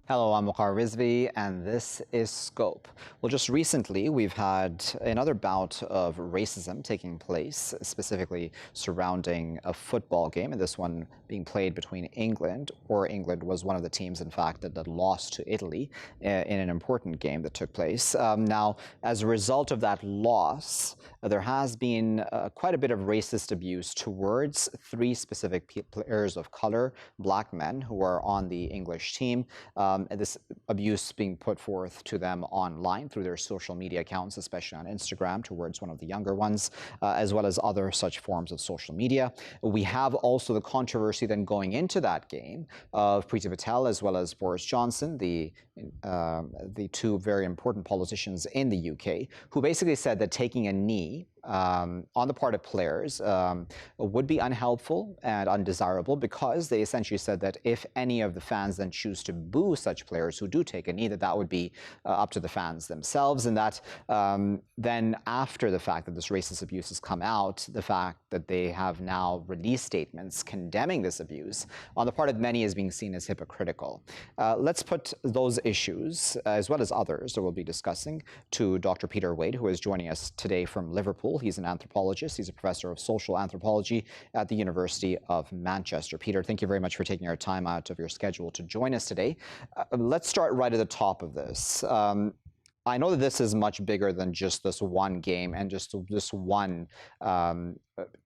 Hello, I'm Waqar Rizvi, and this is Scope. Well, just recently, we've had another bout of racism taking place, specifically surrounding a football game, and this one being played between England, or England was one of the teams, in fact, that lost to Italy in an important game that took place. Now, as a result of that loss, there has been quite a bit of racist abuse towards three specific players of color, black men, who are on the English team. This abuse being put forth to them online through their social media accounts, especially on Instagram, towards one of the younger ones, as well as other such forms of social media. We have also the controversy then going into that game of Priti Patel as well as Boris Johnson, the two very important politicians in the UK, who basically said that taking a knee on the part of players would be unhelpful and undesirable, because they essentially said that if any of the fans then choose to boo such players who do take a knee, that would be up to the fans themselves, and that then after the fact that this racist abuse has come out, the fact that they have now released statements condemning this abuse on the part of many is being seen as hypocritical. Let's put those issues, as well as others that we'll be discussing, to Dr. Peter Wade, who is joining us today from Liverpool. He's an anthropologist. He's a professor of social anthropology at the University of Manchester. Peter, thank you very much for taking your time out of your schedule to join us today. Let's start right at the top of this. I know that this is much bigger than just this one game and just this one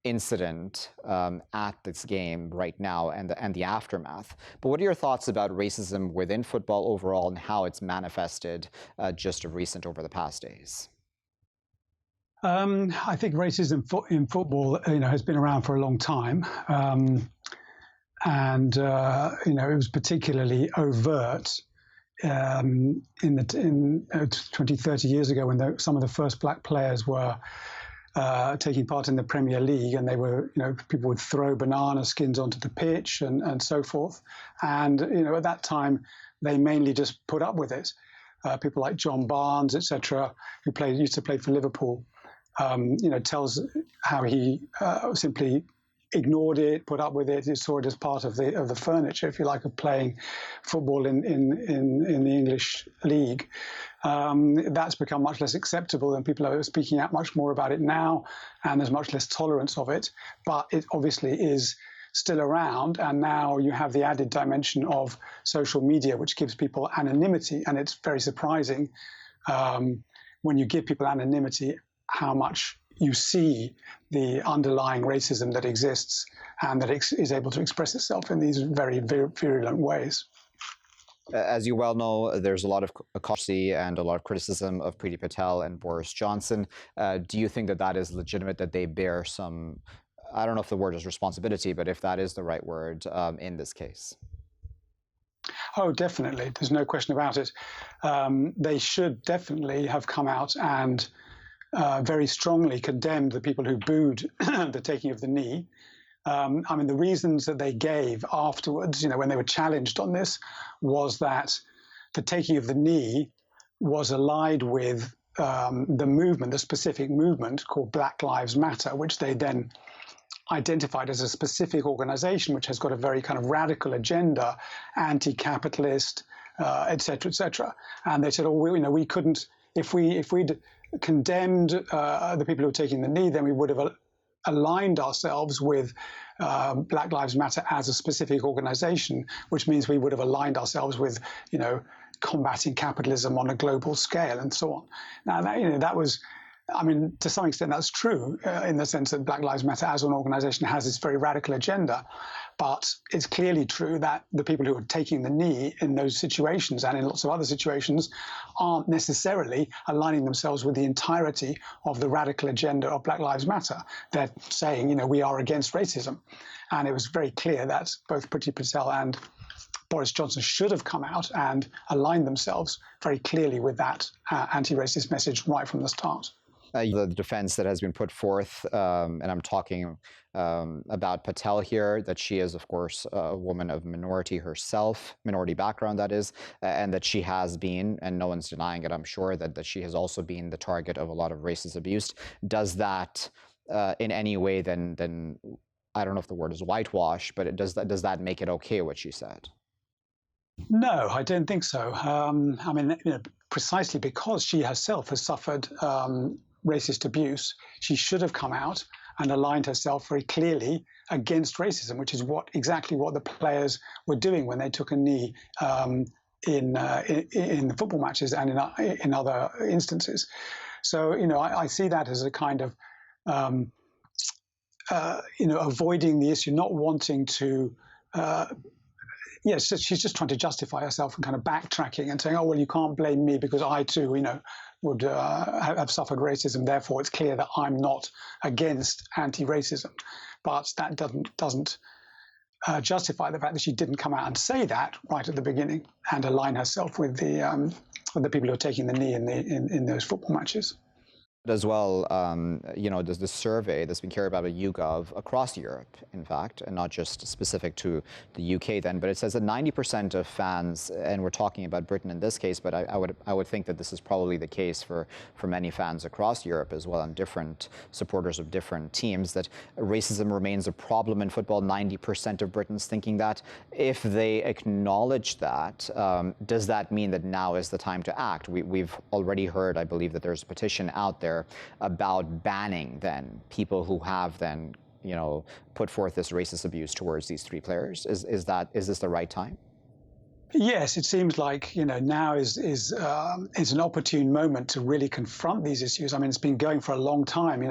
incident at this game right now and the aftermath. But what are your thoughts about racism within football overall and how it's manifested just of recent over the past days? I think racism in football, has been around for a long time, and it was particularly overt in 20, 30 years ago when some of the first black players were taking part in the Premier League, and they were, people would throw banana skins onto the pitch and so forth, and at that time they mainly just put up with it. People like John Barnes, etc., who used to play for Liverpool. Tells how he simply ignored it, put up with it. He saw it as part of the furniture, if you like, of playing football in the English league. That's become much less acceptable, and people are speaking out much more about it now, and there's much less tolerance of it. But it obviously is still around, and now you have the added dimension of social media, which gives people anonymity, and it's very surprising when you give people anonymity how much you see the underlying racism that exists and that is able to express itself in these very virulent ways. As you well know, there's a lot of controversy and a lot of criticism of Priti Patel and Boris Johnson. Do you think that that is legitimate, that they bear some, I don't know if the word is responsibility, but if that is the right word in this case? Oh, definitely. There's no question about it. They should definitely have come out and very strongly condemned the people who booed the taking of the knee. The reasons that they gave afterwards, when they were challenged on this, was that the taking of the knee was allied with the movement, the specific movement called Black Lives Matter, which they then identified as a specific organization which has got a very kind of radical agenda, anti-capitalist, et cetera, et cetera. And they said, oh, we couldn't, if we'd condemned the people who were taking the knee, then we would have aligned ourselves with Black Lives Matter as a specific organization, which means we would have aligned ourselves with, combating capitalism on a global scale and so on. Now, that was, to some extent that's true in the sense that Black Lives Matter as an organization has this very radical agenda. But it's clearly true that the people who are taking the knee in those situations and in lots of other situations aren't necessarily aligning themselves with the entirety of the radical agenda of Black Lives Matter. They're saying, we are against racism. And it was very clear that both Priti Patel and Boris Johnson should have come out and aligned themselves very clearly with that anti-racist message right from the start. The defense that has been put forth, and I'm talking about Patel here, that she is, of course, a woman of minority herself, minority background, that is, and that she has been, and no one's denying it, I'm sure, that she has also been the target of a lot of racist abuse. Does that in any way then, I don't know if the word is whitewash, but does that make it okay what she said? No, I don't think so. I mean, precisely because she herself has suffered racist abuse, she should have come out and aligned herself very clearly against racism, which is exactly what the players were doing when they took a knee in the football matches and in other instances. So, I see that as a kind of um, avoiding the issue, not wanting to. Yes, she's just trying to justify herself and kind of backtracking and saying, "Oh well, you can't blame me because I too, would have suffered racism. Therefore, it's clear that I'm not against anti-racism." But that doesn't justify the fact that she didn't come out and say that right at the beginning and align herself with the people who are taking the knee in those football matches. As well, there's this survey that's been carried out by YouGov across Europe, in fact, and not just specific to the UK then, but it says that 90% of fans, and we're talking about Britain in this case, but I would think that this is probably the case for many fans across Europe as well, and different supporters of different teams, that racism remains a problem in football. 90% of Britons thinking that. If they acknowledge that, does that mean that now is the time to act? We've already heard, I believe, that there's a petition out there about banning then people who have then put forth this racist abuse towards these three players. Is this the right time? Yes, it seems like now is an opportune moment to really confront these issues. I mean, it's been going for a long time.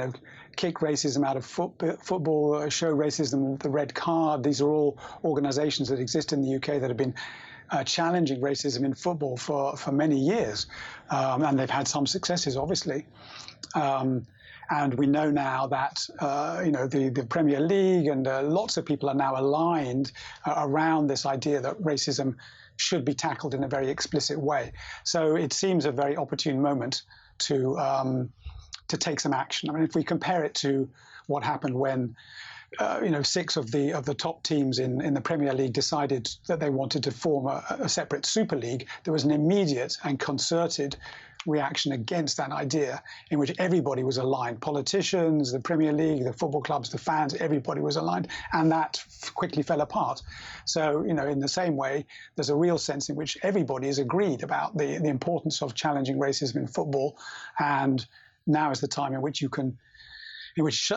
Kick racism out of football, show racism, the red card. These are all organisations that exist in the UK that have been challenging racism in football for many years, and they've had some successes, obviously. And we know now that the Premier League and lots of people are now aligned around this idea that racism should be tackled in a very explicit way. So it seems a very opportune moment to take some action. I mean, if we compare it to what happened when 6 of the top teams in the Premier League decided that they wanted to form a separate Super League, there was an immediate and concerted reaction against that idea in which everybody was aligned. Politicians, the Premier League, the football clubs, the fans, everybody was aligned, and that quickly fell apart. So, in the same way, there's a real sense in which everybody is agreed about the importance of challenging racism in football, and now is the time in which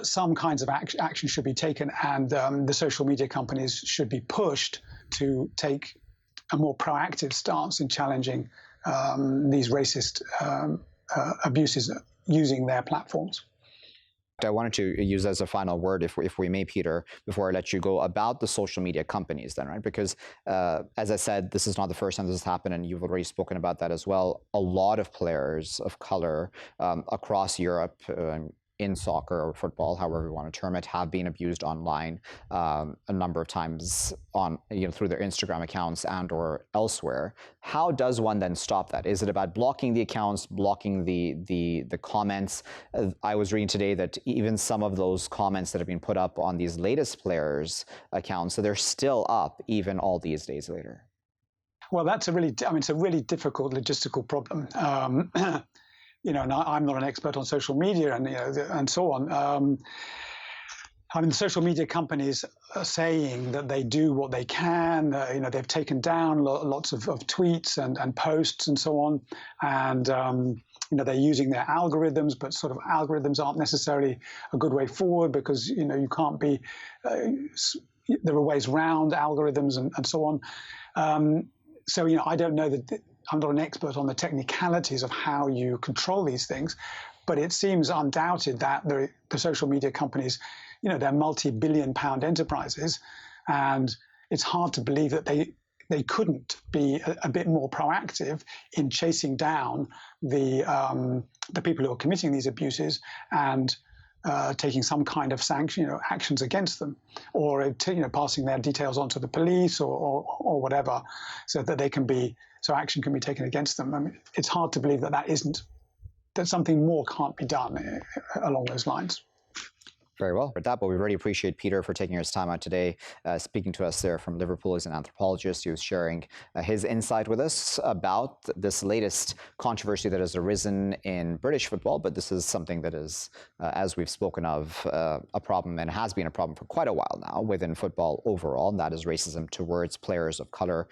some kinds of action should be taken, and the social media companies should be pushed to take a more proactive stance in challenging these racist abuses using their platforms. I wanted to use as a final word, if we may, Peter, before I let you go, about the social media companies then, right? Because as I said, this is not the first time this has happened, and you've already spoken about that as well. A lot of players of color across Europe, in soccer or football, however you want to term it, have been abused online a number of times on through their Instagram accounts and or elsewhere. How does one then stop that? Is it about blocking the accounts, blocking the comments? I was reading today that even some of those comments that have been put up on these latest players' accounts, so they're still up even all these days later. Well, it's a really difficult logistical problem. And I'm not an expert on social media and so on. I mean, the social media companies are saying that they do what they can. They've taken down lots of tweets and posts and so on, and they're using their algorithms, but sort of algorithms aren't necessarily a good way forward because you can't be. There are ways around algorithms and so on. So I don't know that. I'm not an expert on the technicalities of how you control these things, but it seems undoubted that the social media companies, they're multi-billion-pound enterprises, and it's hard to believe that they couldn't be a bit more proactive in chasing down the people who are committing these abuses and taking some kind of actions against them, or passing their details on to the police or whatever, so that action can be taken against them. I mean, it's hard to believe that something more can't be done along those lines. Very well. For that, but we really appreciate Peter for taking his time out today, speaking to us there from Liverpool. He's an anthropologist. He was sharing his insight with us about this latest controversy that has arisen in British football. But this is something that is, as we've spoken of, a problem, and has been a problem for quite a while now within football overall, and that is racism towards players of color.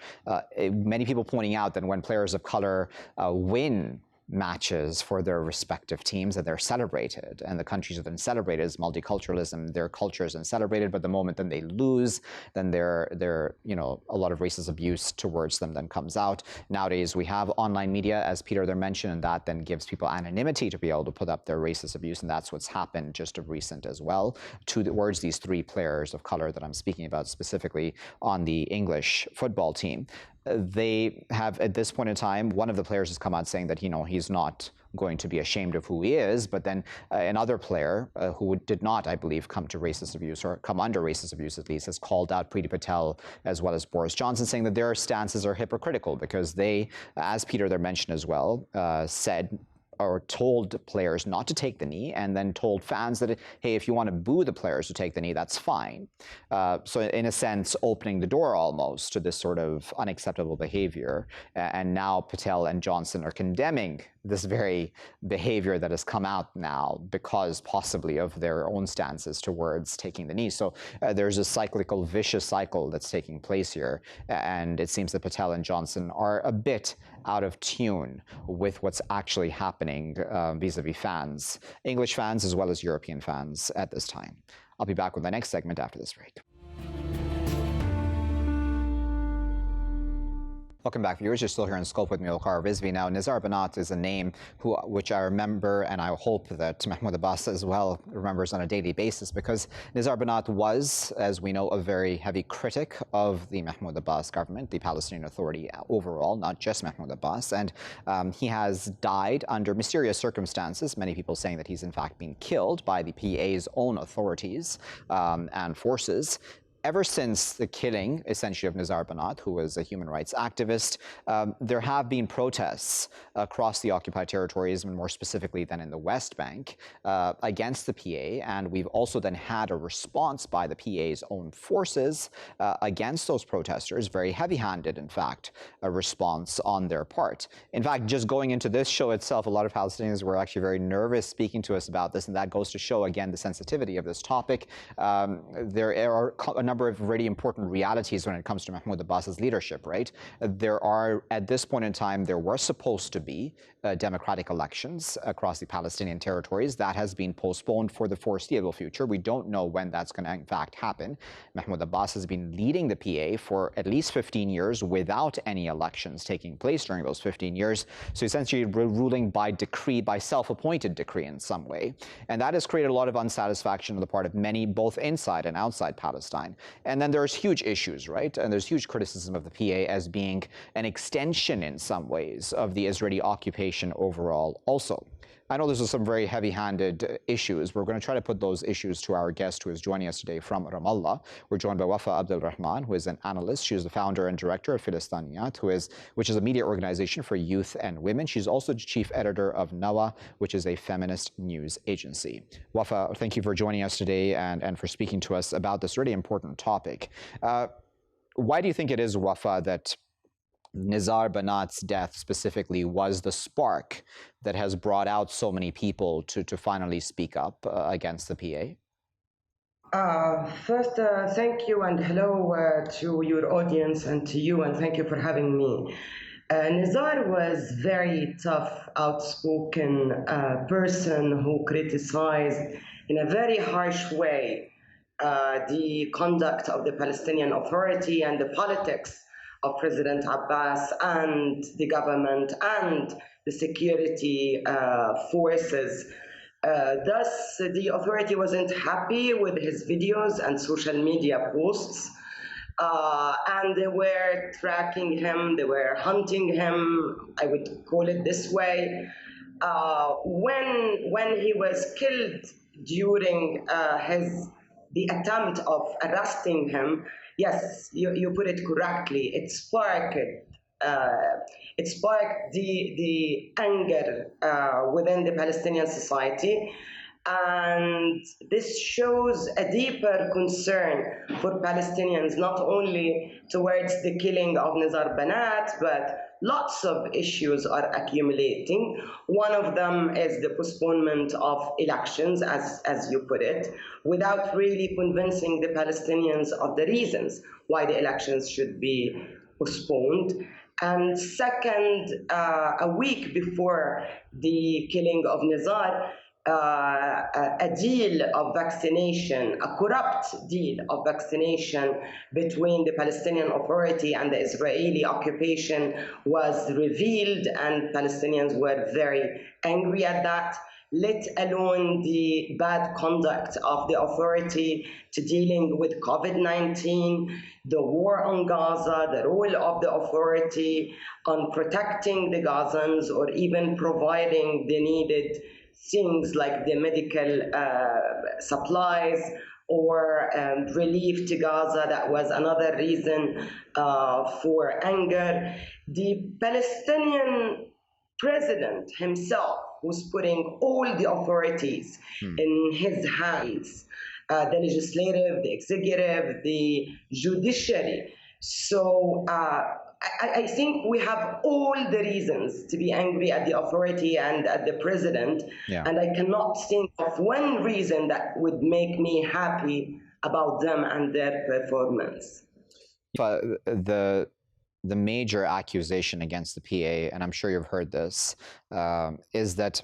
Many people pointing out that when players of color win matches for their respective teams, and they're celebrated, and the countries that are celebrated is multiculturalism, their culture is celebrated, but the moment then they lose, then they're a lot of racist abuse towards them then comes out. Nowadays we have online media, as Peter there mentioned, and that then gives people anonymity to be able to put up their racist abuse, and that's what's happened just of recent as well towards these three players of color that I'm speaking about specifically on the English football team. They have, at this point in time, one of the players has come out saying that, he's not going to be ashamed of who he is, but then another player who did not, I believe, come to racist abuse, or come under racist abuse at least, has called out Priti Patel as well as Boris Johnson, saying that their stances are hypocritical because they, as Peter there mentioned as well, said or told players not to take the knee, and then told fans that, hey, if you want to boo the players who take the knee, that's fine. So in a sense, opening the door almost to this sort of unacceptable behavior. And now Patel and Johnson are condemning this very behavior that has come out now because possibly of their own stances towards taking the knee. So there's a cyclical, vicious cycle that's taking place here. And it seems that Patel and Johnson are a bit out of tune with what's actually happening vis-a-vis fans, English fans as well as European fans at this time. I'll be back with my next segment after this break. Welcome back, viewers. You're still here in Scope with me, Waqar Rizvi. Now, Nizar Banat is a name which I remember, and I hope that Mahmoud Abbas as well remembers on a daily basis, because Nizar Banat was, as we know, a very heavy critic of the Mahmoud Abbas government, the Palestinian Authority overall, not just Mahmoud Abbas. And he has died under mysterious circumstances, many people saying that he's in fact been killed by the PA's own authorities and forces. Ever since the killing, essentially, of Nizar Banat, who was a human rights activist, there have been protests across the occupied territories, and more specifically than in the West Bank, against the PA. And we've also then had a response by the PA's own forces against those protesters, very heavy-handed, in fact, a response on their part. In fact, just going into this show itself, a lot of Palestinians were actually very nervous speaking to us about this, and that goes to show, again, the sensitivity of this topic. There are a number of really important realities when it comes to Mahmoud Abbas's leadership, right? There are, at this point in time, there were supposed to be democratic elections across the Palestinian territories. That has been postponed for the foreseeable future. We don't know when that's going to, in fact, happen. Mahmoud Abbas has been leading the PA for at least 15 years without any elections taking place during those 15 years. So essentially ruling by decree, by self-appointed decree in some way. And that has created a lot of unsatisfaction on the part of many, both inside and outside Palestine. And then there's huge issues, right? And there's huge criticism of the PA as being an extension in some ways of the Israeli occupation overall also. I know there's some very heavy-handed issues. We're going to try to put those issues to our guest who is joining us today from Ramallah. We're joined by Wafa Abdel-Rahman, who is an analyst. She is the founder and director of Philistaniyat, which is a media organization for youth and women. She's also the chief editor of Nawa, which is a feminist news agency. Wafa, thank you for joining us today and for speaking to us about this really important topic. Why do you think it is, Wafa, that Nizar Banat's death specifically was the spark that has brought out so many people to finally speak up against the PA? First, thank you and hello to your audience and to you, and thank you for having me. Nizar was very tough, outspoken person who criticized in a very harsh way the conduct of the Palestinian Authority and the politics of President Abbas and the government and the security forces. Thus, the authority wasn't happy with his videos and social media posts, and they were tracking him, they were hunting him, I would call it this way. When he was killed during the attempt of arresting him, yes, you put it correctly. It sparked the anger within the Palestinian society. And this shows a deeper concern for Palestinians, not only towards the killing of Nizar Banat, but lots of issues are accumulating. One of them is the postponement of elections, as you put it, without really convincing the Palestinians of the reasons why the elections should be postponed. And second, a week before the killing of Nizar, a deal of vaccination, a corrupt deal of vaccination between the Palestinian Authority and the Israeli occupation was revealed, and Palestinians were very angry at that, let alone the bad conduct of the authority to dealing with COVID-19, the war on Gaza, the role of the authority on protecting the Gazans or even providing the needed things like the medical supplies or relief to Gaza. That was another reason for anger. The Palestinian president himself was putting all the authorities in his hands, the legislative, the executive, the judiciary. So I think we have all the reasons to be angry at the authority and at the president, and I cannot think of one reason that would make me happy about them and their performance. The major accusation against the PA, and I'm sure you've heard this, is that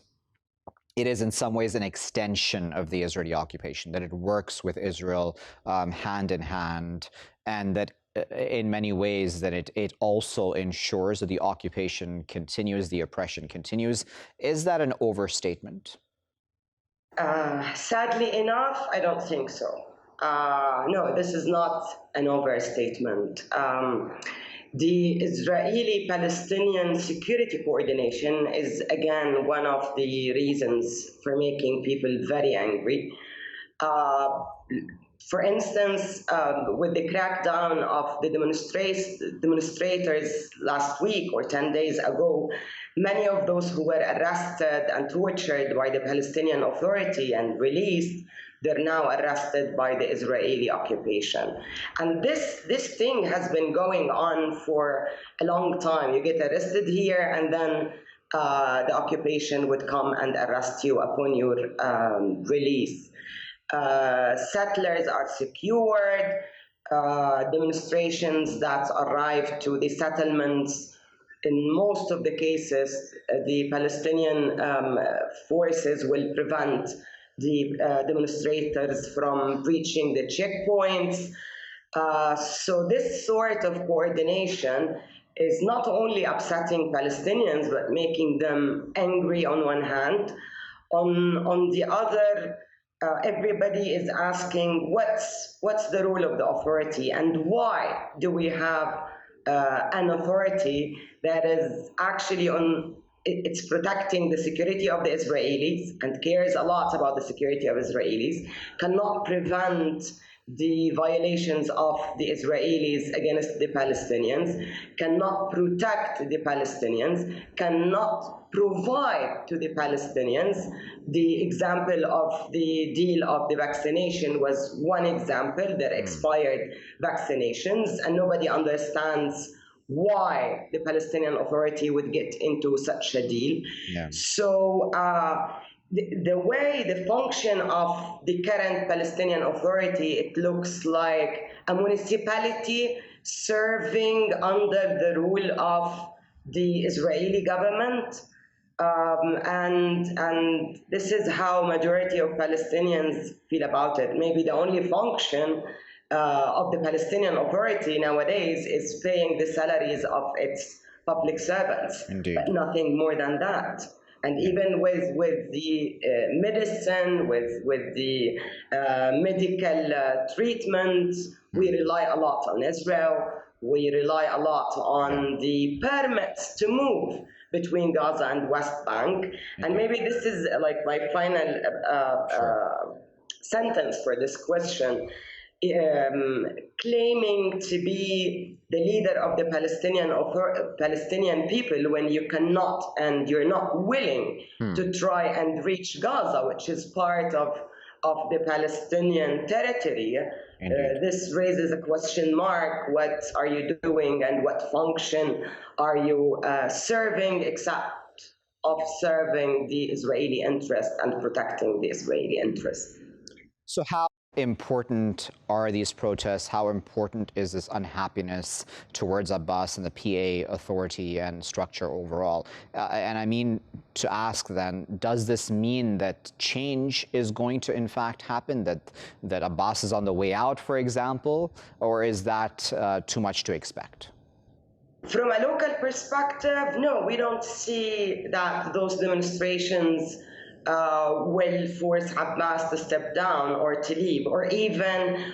it is in some ways an extension of the Israeli occupation, that it works with Israel hand in hand, and that in many ways that it also ensures that the occupation continues, the oppression continues. Is that an overstatement? Sadly enough, I don't think so. No, this is not an overstatement. The Israeli-Palestinian security coordination is, again, one of the reasons for making people very angry. For instance, with the crackdown of the demonstrators last week or 10 days ago, many of those who were arrested and tortured by the Palestinian Authority and released, they're now arrested by the Israeli occupation. And this thing has been going on for a long time. You get arrested here, and then the occupation would come and arrest you upon your release. Settlers are secured. Demonstrations that arrive to the settlements, in most of the cases, the Palestinian forces will prevent the demonstrators from reaching the checkpoints. So this sort of coordination is not only upsetting Palestinians, but making them angry on one hand. On the other, everybody is asking what's the role of the authority, and why do we have an authority that is actually it's protecting the security of the Israelis and cares a lot about the security of Israelis, cannot prevent the violations of the Israelis against the Palestinians, cannot protect the Palestinians, cannot provide to the Palestinians. The example of the deal of the vaccination was one example. They're expired vaccinations, and nobody understands why the Palestinian Authority would get into such a deal. So the way the function of the current Palestinian Authority, it looks like a municipality serving under the rule of the Israeli government. And this is how majority of Palestinians feel about it. Maybe the only function of the Palestinian Authority nowadays is paying the salaries of its public servants, but nothing more than that. And even with the medicine, with the medical treatment, we rely a lot on Israel. We rely a lot on the permits to move between Gaza and West Bank. And maybe this is like my final sentence for this question. claiming to be the leader of the Palestinian people when you cannot and you're not willing to try and reach Gaza, which is part of the Palestinian territory. This raises a question mark. What are you doing and what function are you serving, except of serving the Israeli interest and protecting the Israeli interest? So how important are these protests? How important is this unhappiness towards Abbas and the PA authority and structure overall? And I mean to ask then, does this mean that change is going to in fact happen, that Abbas is on the way out, for example, or is that too much to expect? From a local perspective, no, we don't see that those demonstrations will force Abbas to step down or to leave, or even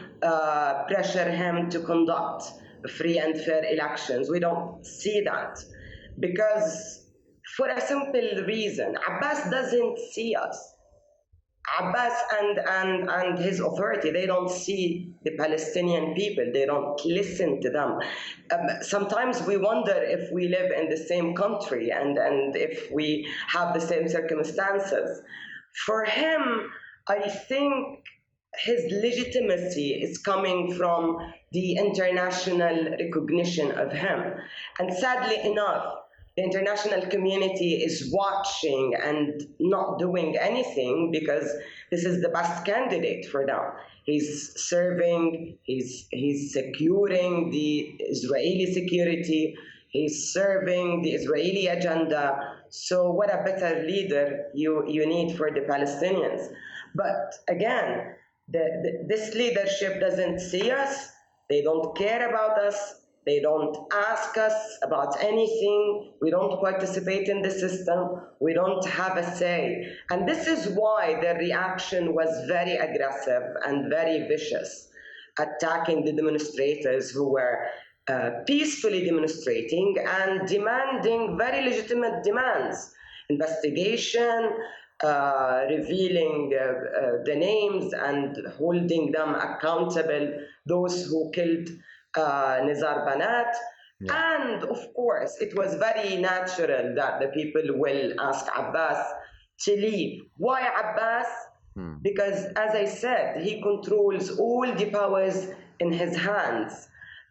pressure him to conduct free and fair elections. We don't see that, because for a simple reason, Abbas doesn't see us. Abbas and his authority, they don't see the Palestinian people. They don't listen to them. Sometimes we wonder if we live in the same country and if we have the same circumstances. For him, I think his legitimacy is coming from the international recognition of him. And sadly enough, the international community is watching and not doing anything, because this is the best candidate for them. He's serving, he's securing the Israeli security, he's serving the Israeli agenda. So what a better leader you need for the Palestinians. But again, this leadership doesn't see us, they don't care about us, they don't ask us about anything. We don't participate in the system. We don't have a say. And this is why the reaction was very aggressive and very vicious, attacking the demonstrators who were peacefully demonstrating and demanding very legitimate demands: investigation, revealing the names and holding them accountable, those who killed Nizar Banat. Yeah. And of course, it was very natural that the people will ask Abbas to leave. Why Abbas? Because, as I said, he controls all the powers in his hands.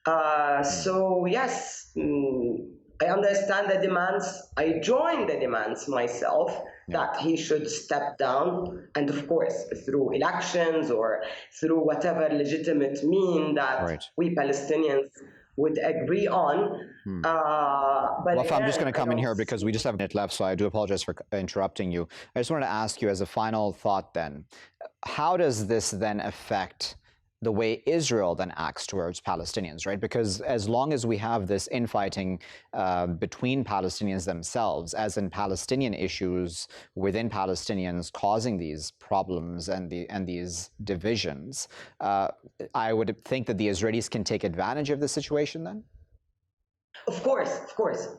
So yes, I understand the demands. I join the demands myself, that he should step down, and of course through elections or through whatever legitimate mean that we Palestinians would agree on. But Wafa, I'm just going to come in here because we just have a minute left, so I do apologize for interrupting you. I just wanted to ask you as a final thought then, how does this then affect the way Israel then acts towards Palestinians, right? Because as long as we have this infighting between Palestinians themselves, as in Palestinian issues within Palestinians causing these problems and these divisions, I would think that the Israelis can take advantage of the situation then? Of course.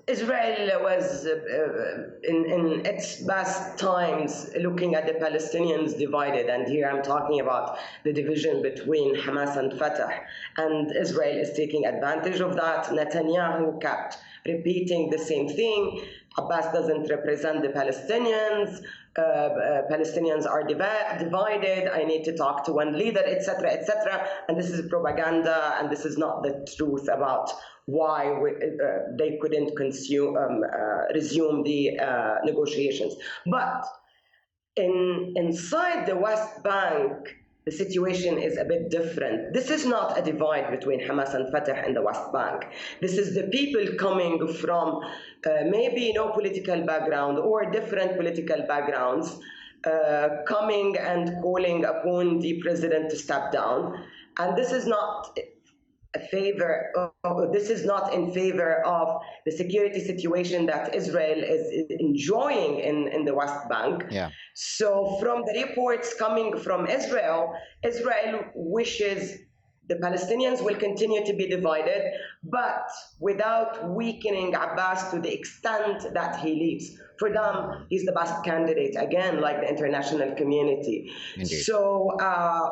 Israel was in its best times looking at the Palestinians divided, and here I'm talking about the division between Hamas and Fatah, and Israel is taking advantage of that. Netanyahu kept repeating the same thing. Abbas doesn't represent the Palestinians. Palestinians are divided. I need to talk to one leader, etc., etc. And this is propaganda, and this is not the truth about why they couldn't resume the negotiations. But inside the West Bank, the situation is a bit different. This is not a divide between Hamas and Fatah in the West Bank. This is the people coming from maybe no political background or different political backgrounds, coming and calling upon the president to step down. And this is not this is not in favor of the security situation that Israel is enjoying in the West Bank. Yeah. So from the reports coming from Israel, Israel wishes The Palestinians will continue to be divided, but without weakening Abbas to the extent that he leaves. For them, he's the best candidate, again, like the international community. Indeed. So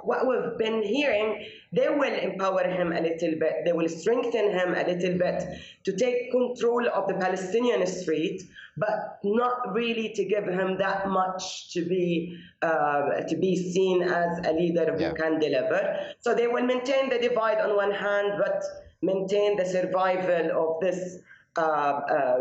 what we've been hearing, they will empower him a little bit. They will strengthen him a little bit to take control of the Palestinian street, but not really to give him that much to be seen as a leader who can deliver. So they will maintain the divide on one hand, but maintain the survival of this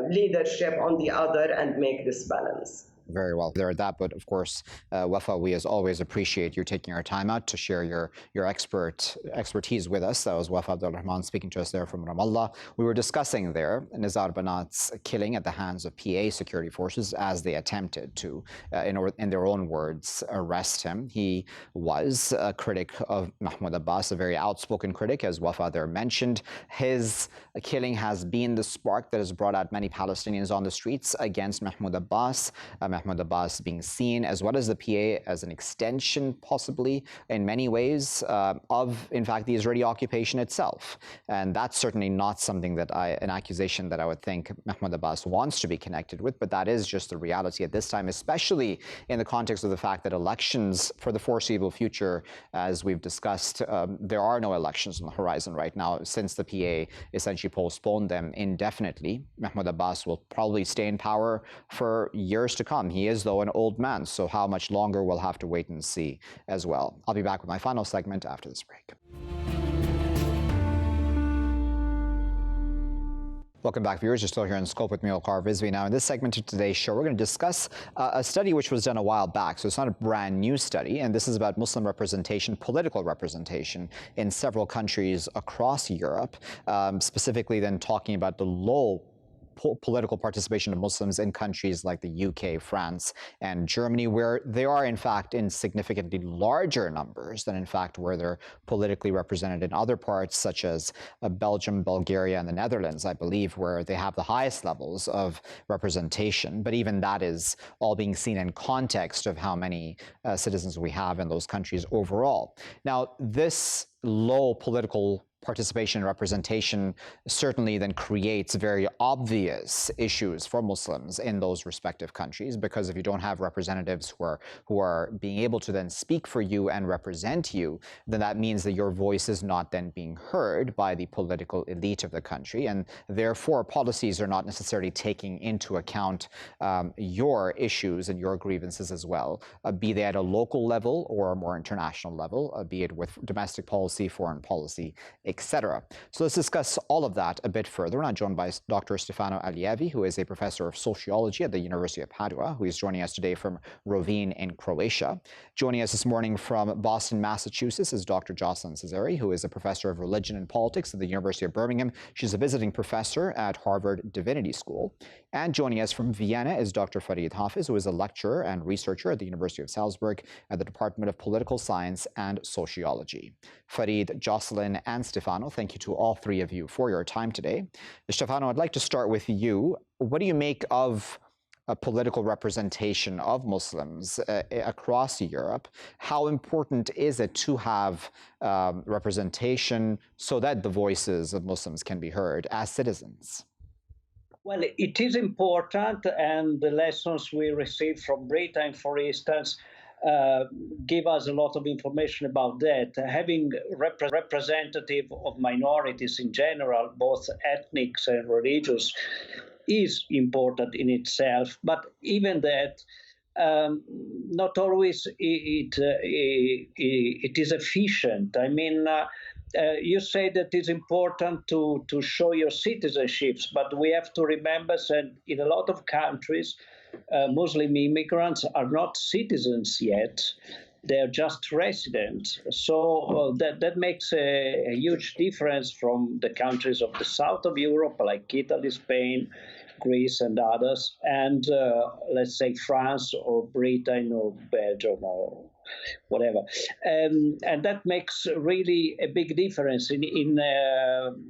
leadership on the other and make this balance. Very well there at that, but of course, Wafa, we as always appreciate you taking our time out to share your expertise with us. That was Wafa Abdel-Rahman speaking to us there from Ramallah. We were discussing there Nizar Banat's killing at the hands of PA security forces as they attempted to, in their own words, arrest him. He was a critic of Mahmoud Abbas, a very outspoken critic, as Wafa there mentioned. His killing has been the spark that has brought out many Palestinians on the streets against Mahmoud Abbas. Mahmoud Abbas being seen, as well as the PA, as an extension, possibly, in many ways, of, in fact, the Israeli occupation itself. And that's certainly not something that an accusation that I would think Mahmoud Abbas wants to be connected with, but that is just the reality at this time, especially in the context of the fact that elections for the foreseeable future, as we've discussed, there are no elections on the horizon right now, since the PA essentially postponed them indefinitely. Mahmoud Abbas will probably stay in power for years to come. He is, though, an old man, so how much longer we'll have to wait and see as well. I'll be back with my final segment after this break. Welcome back, viewers. You're still here in Scope with me, Waqar Rizvi. Now, in this segment of today's show, we're going to discuss a study which was done a while back. So it's not a brand new study, and this is about Muslim representation, political representation in several countries across Europe, specifically then talking about the low political participation of Muslims in countries like the UK, France, and Germany, where they are, in fact, in significantly larger numbers than, in fact, where they're politically represented in other parts, such as Belgium, Bulgaria, and the Netherlands, I believe, where they have the highest levels of representation. But even that is all being seen in context of how many citizens we have in those countries overall. Now, this low political participation and representation certainly then creates very obvious issues for Muslims in those respective countries, because if you don't have representatives who are being able to then speak for you and represent you, then that means that your voice is not then being heard by the political elite of the country, and therefore policies are not necessarily taking into account your issues and your grievances as well, be they at a local level or a more international level, be it with domestic policy, foreign policy, etc. So let's discuss all of that a bit further. We're now joined by Dr. Stefano Allievi, who is a professor of sociology at the University of Padua, who is joining us today from Rovinj in Croatia. Joining us this morning from Boston, Massachusetts is Dr. Jocelyne Cesari, who is a professor of religion and politics at the University of Birmingham. She's a visiting professor at Harvard Divinity School. And joining us from Vienna is Dr. Farid Hafez, who is a lecturer and researcher at the University of Salzburg at the Department of Political Science and Sociology. Farid, Jocelyne, and Stefano, thank you to all three of you for your time today. Stefano, I'd like to start with you. What do you make of a political representation of Muslims across Europe? How important is it to have representation so that the voices of Muslims can be heard as citizens? Well, it is important, and the lessons we received from Britain, for instance, give us a lot of information about that. Having representative of minorities in general, both ethnic and religious, is important in itself. But even that, not always it is efficient. I mean, you say that it's important to show your citizenships, but we have to remember that in a lot of countries, Muslim immigrants are not citizens yet. They're just residents. So that makes a huge difference from the countries of the south of Europe, like Italy, Spain, Greece, and others, and let's say France or Britain or Belgium or whatever. And that makes really a big difference in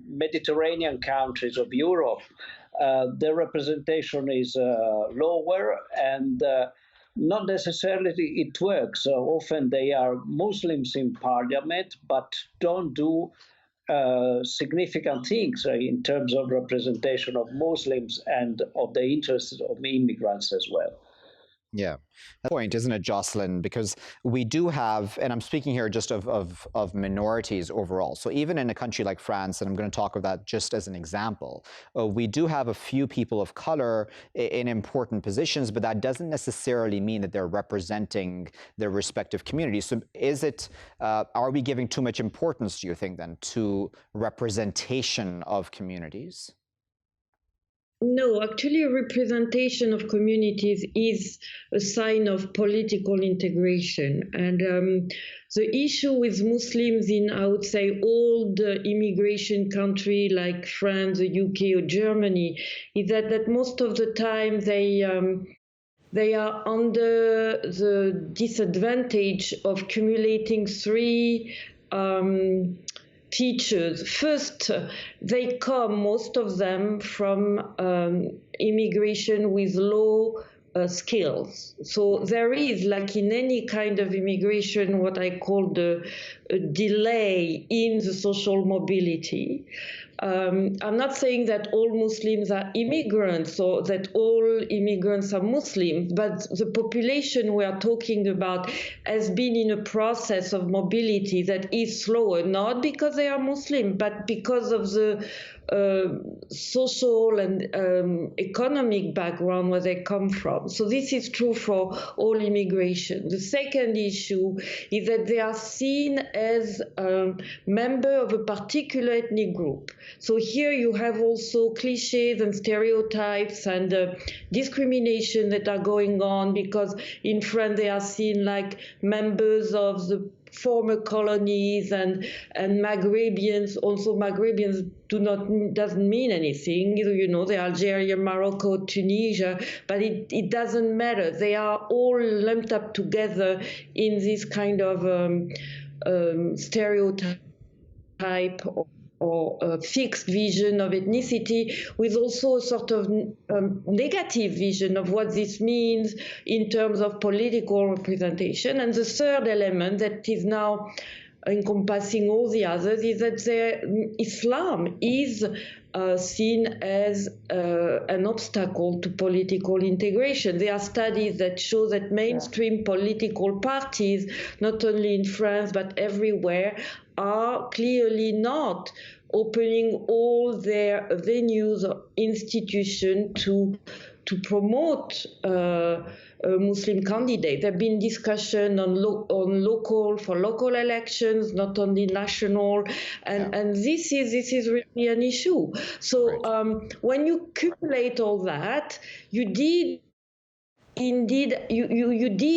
Mediterranean countries of Europe. The representation is lower, and not necessarily it works. So often they are Muslims in parliament, but don't do significant things in terms of representation of Muslims and of the interests of immigrants as well. Yeah, that's the point, isn't it, Jocelyne? Because we do have, and I'm speaking here just of minorities overall. So even in a country like France, and I'm going to talk of that just as an example, we do have a few people of color in important positions, but that doesn't necessarily mean that they're representing their respective communities. So is it, are we giving too much importance, do you think, then, to representation of communities? No, actually, representation of communities is a sign of political integration. And the issue with Muslims in, I would say, all the immigration country like France, the UK, or Germany, is that most of the time they are under the disadvantage of accumulating three features. First, they come, most of them, from immigration with low skills. So there is, like in any kind of immigration, what I call the delay in the social mobility. I'm not saying that all Muslims are immigrants or that all immigrants are Muslims, but the population we are talking about has been in a process of mobility that is slower, not because they are Muslim, but because of the social and economic background where they come from. So this is true for all immigration. The second issue is that they are seen as a member of a particular ethnic group. So here you have also cliches and stereotypes and discrimination that are going on, because in France they are seen like members of the former colonies and Maghrebians. Also, Maghrebians doesn't mean anything. You know, they're Algeria, Morocco, Tunisia, but it doesn't matter. They are all lumped up together in this kind of stereotype or a fixed vision of ethnicity, with also a sort of negative vision of what this means in terms of political representation. And the third element that is now encompassing all the others is that Islam is seen as an obstacle to political integration. There are studies that show that mainstream political parties, not only in France but everywhere, are clearly not opening all their venues or institutions to promote a Muslim candidate. There have been discussion on local elections, not only national, and this is really an issue. So when you accumulate all that, you did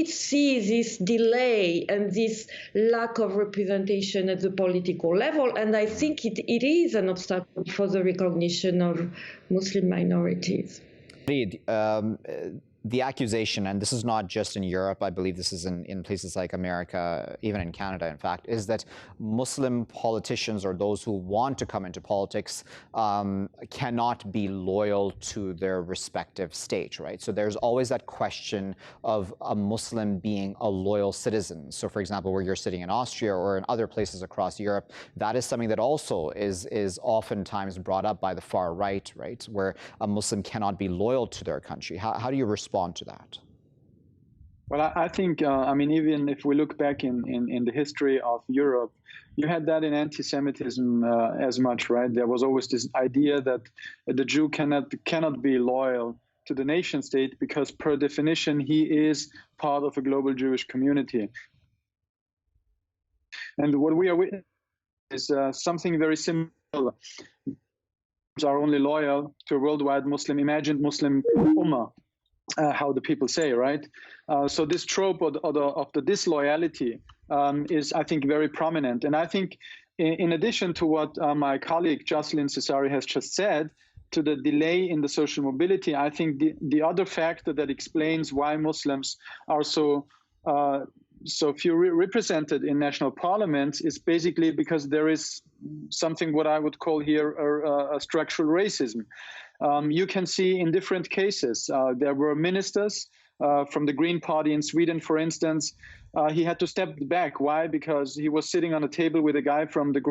see this delay and this lack of representation at the political level, and I think it is an obstacle for the recognition of Muslim minorities. Farid, the accusation, and this is not just in Europe, I believe this is in places like America, even in Canada, in fact, is that Muslim politicians or those who want to come into politics cannot be loyal to their respective state, right? So there's always that question of a Muslim being a loyal citizen. So for example, where you're sitting in Austria or in other places across Europe, that is something that also is oftentimes brought up by the far right, where a Muslim cannot be loyal to their country. How do you respond to that? Well, I think, I mean, even if we look back in the history of Europe, you had that in anti-Semitism as much, right? There was always this idea that the Jew cannot be loyal to the nation state because, per definition, he is part of a global Jewish community. And what we are witnessing is something very similar. Are only loyal to a worldwide imagined Muslim ummah. How the people say, right? So this trope of the disloyalty is, I think, very prominent. And I think, in addition to what my colleague Jocelyne Cesari has just said, to the delay in the social mobility, I think the other factor that explains why Muslims are so few represented in national parliaments is basically because there is something what I would call here a structural racism. You can see in different cases, there were ministers from the Green Party in Sweden, for instance, he had to step back. Why? Because he was sitting on a table with a guy from the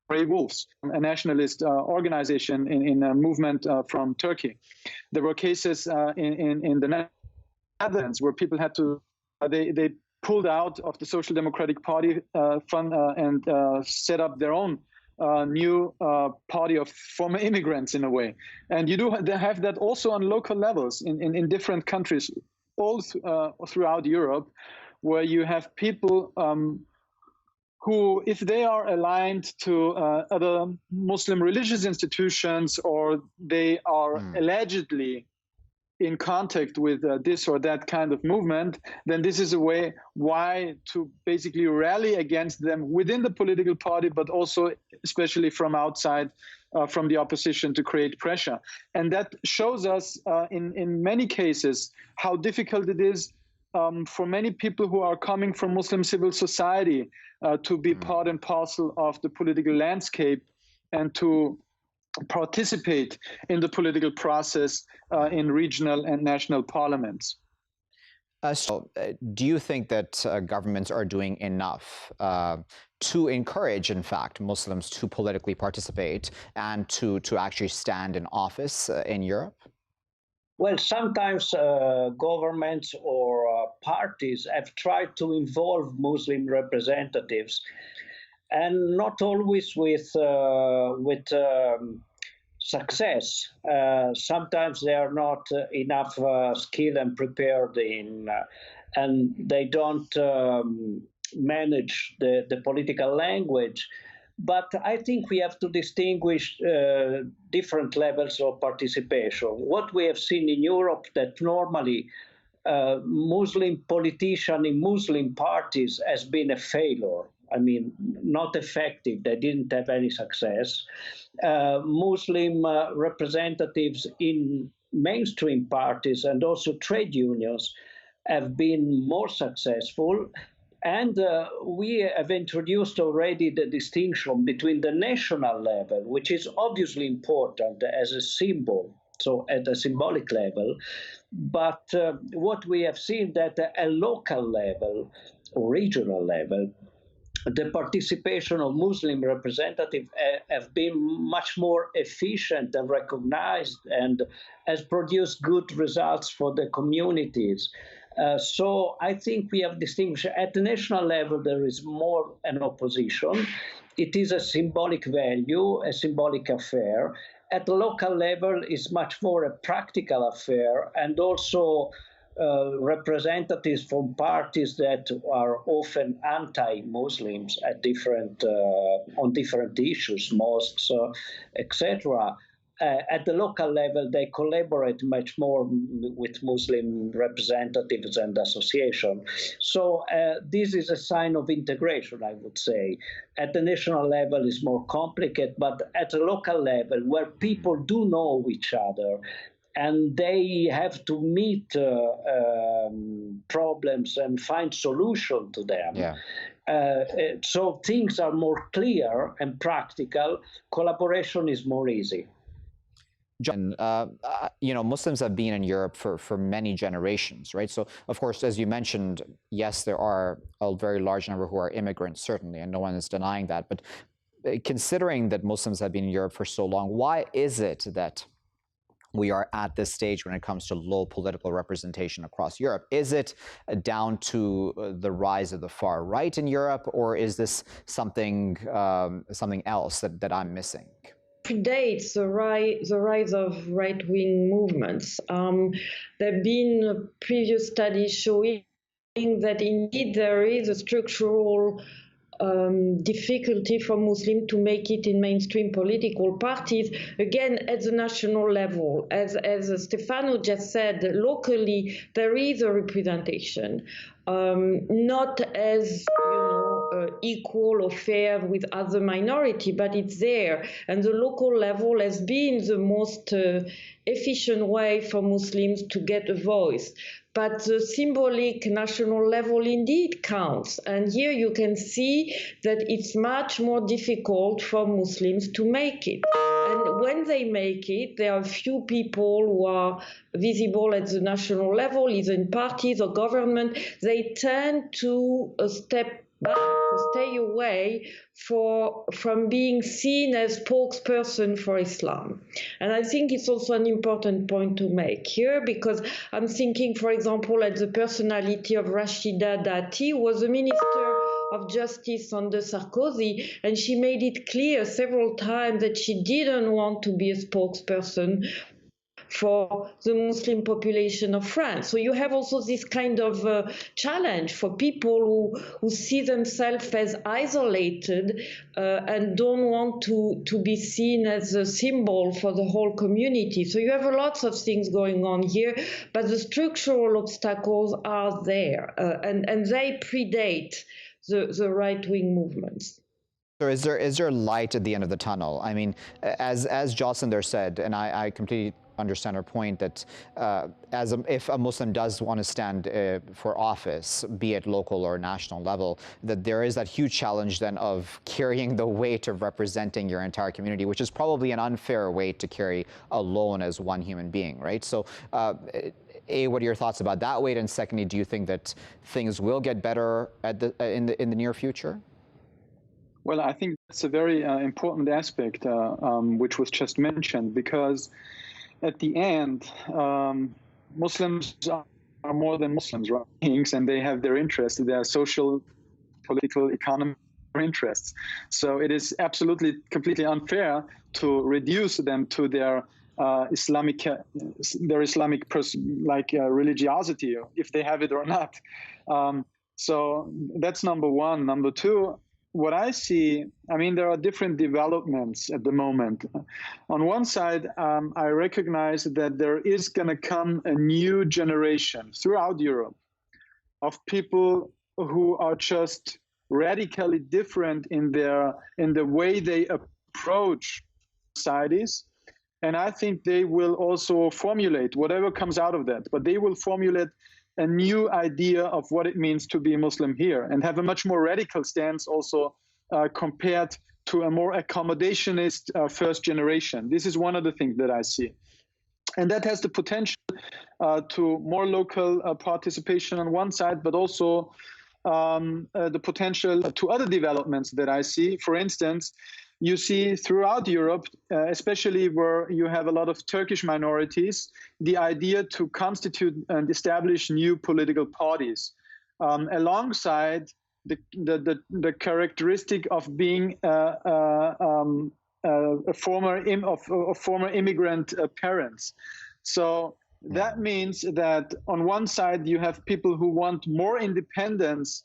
Grey Wolves, a nationalist organization in a movement from Turkey. There were cases in the Netherlands where people had to, they pulled out of the Social Democratic Party fund and set up their own new party of former immigrants in a way. And you do have that also on local levels in different countries, all throughout Europe, where you have people who, if they are aligned to other Muslim religious institutions, or they are allegedly in contact with this or that kind of movement, then this is a way why to basically rally against them within the political party, but also especially from outside, from the opposition, to create pressure. And that shows us in many cases how difficult it is for many people who are coming from Muslim civil society to be part and parcel of the political landscape and to participate in the political process in regional and national parliaments. Do you think that governments are doing enough to encourage, in fact, Muslims to politically participate and to actually stand in office in Europe? Well, sometimes governments or parties have tried to involve Muslim representatives, and not always with success. Sometimes they are not enough skilled and prepared and they don't manage the political language. But I think we have to distinguish different levels of participation. What we have seen in Europe, that normally Muslim politician in Muslim parties has been a failure. I mean, not effective. They didn't have any success. Muslim representatives in mainstream parties and also trade unions have been more successful. And we have introduced already the distinction between the national level, which is obviously important as a symbol, so at a symbolic level. But what we have seen that at a local level, or regional level, the participation of Muslim representatives have been much more efficient and recognized and has produced good results for the communities. So I think we have distinguished at the national level there is more an opposition. It is a symbolic value, a symbolic affair. At the local level it's much more a practical affair, and also representatives from parties that are often anti-Muslims at on different issues, mosques, etc. At the local level, they collaborate much more with Muslim representatives and associations. So this is a sign of integration, I would say. At the national level, it's more complicated, but at the local level, where people do know each other, and they have to meet problems and find solutions to them. Yeah. So things are more clear and practical. Collaboration is more easy. John, Muslims have been in Europe for many generations, right? So, of course, as you mentioned, yes, there are a very large number who are immigrants, certainly, and no one is denying that. But considering that Muslims have been in Europe for so long, why is it that we are at this stage when it comes to low political representation across Europe? Is it down to the rise of the far right in Europe, or is this something else that I'm missing? Predates the rise of right-wing movements. There have been previous studies showing that indeed there is a structural difficulty for Muslims to make it in mainstream political parties, again, at the national level. As Stefano just said, locally, there is a representation, not as, equal or fair with other minority, but it's there. And the local level has been the most efficient way for Muslims to get a voice. But the symbolic national level indeed counts. And here you can see that it's much more difficult for Muslims to make it. And when they make it, there are a few people who are visible at the national level, either in parties or government. They tend to step back, to stay away from being seen as spokesperson for Islam. And I think it's also an important point to make here, because I'm thinking, for example, at the personality of Rashida Dati, who was the Minister of Justice under Sarkozy, and she made it clear several times that she didn't want to be a spokesperson for the Muslim population of France. So you have also this kind of challenge for people who see themselves as isolated and don't want to be seen as a symbol for the whole community. So you have lots of things going on here, but the structural obstacles are there, and they predate the right-wing movements. So is there light at the end of the tunnel? I mean, as Jocelyne there said, and I completely understand her point, that if a Muslim does want to stand for office, be it local or national level, that there is that huge challenge then of carrying the weight of representing your entire community, which is probably an unfair weight to carry alone as one human being, right? So A, what are your thoughts about that weight? And secondly, do you think that things will get better in the near future? Well, I think that's a very important aspect which was just mentioned, because at the end, Muslims are more than Muslims, right? And they have their interests, their social, political, economic interests. So it is absolutely completely unfair to reduce them to their Islamic religiosity, if they have it or not. So that's number one. Number two, what I see, I mean, there are different developments at the moment. On one side, I recognize that there is going to come a new generation throughout Europe of people who are just radically different in the way they approach societies. And I think they will also formulate whatever comes out of that, but they will formulate a new idea of what it means to be a Muslim here, and have a much more radical stance also compared to a more accommodationist first generation. This is one of the things that I see. And that has the potential to more local participation on one side, but also the potential to other developments that I see. For instance, you see throughout Europe, especially where you have a lot of Turkish minorities, the idea to constitute and establish new political parties, alongside the characteristic of being a former immigrant parents. So that means that on one side you have people who want more independence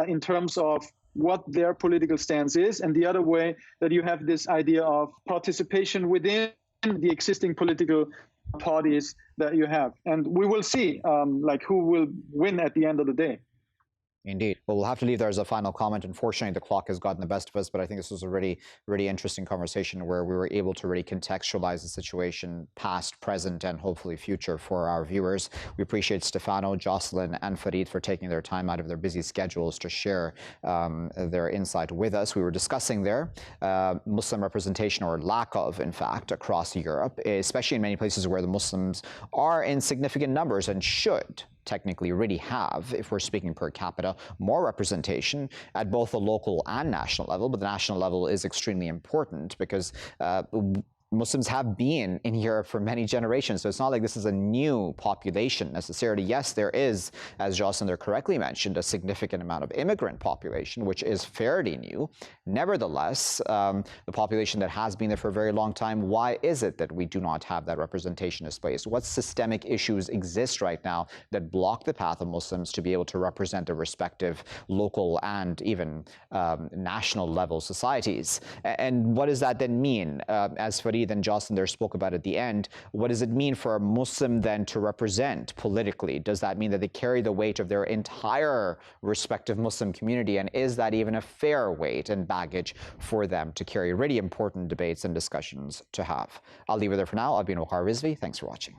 in terms of what their political stance is, and the other way that you have this idea of participation within the existing political parties that you have. And we will see who will win at the end of the day. Indeed. Well, we'll have to leave there as a final comment. Unfortunately, the clock has gotten the best of us, but I think this was a really, really interesting conversation where we were able to really contextualize the situation, past, present, and hopefully future for our viewers. We appreciate Stefano, Jocelyne, and Farid for taking their time out of their busy schedules to share their insight with us. We were discussing there Muslim representation, or lack of, in fact, across Europe, especially in many places where the Muslims are in significant numbers and should technically really have, if we're speaking per capita, more representation at both the local and national level. But the national level is extremely important because Muslims have been in Europe for many generations, so it's not like this is a new population necessarily. Yes, there is, as Jocelyne there correctly mentioned, a significant amount of immigrant population, which is fairly new. Nevertheless, the population that has been there for a very long time, why is it that we do not have that representation displaced? What systemic issues exist right now that block the path of Muslims to be able to represent their respective local and even national level societies? And what does that then mean? As Farid and Jocelyne there spoke about at the end, what does it mean for a Muslim then to represent politically? Does that mean that they carry the weight of their entire respective Muslim community? And is that even a fair weight and baggage for them to carry? Really important debates and discussions to have. I'll leave it there for now. I've been Waqar Rizvi. Thanks for watching.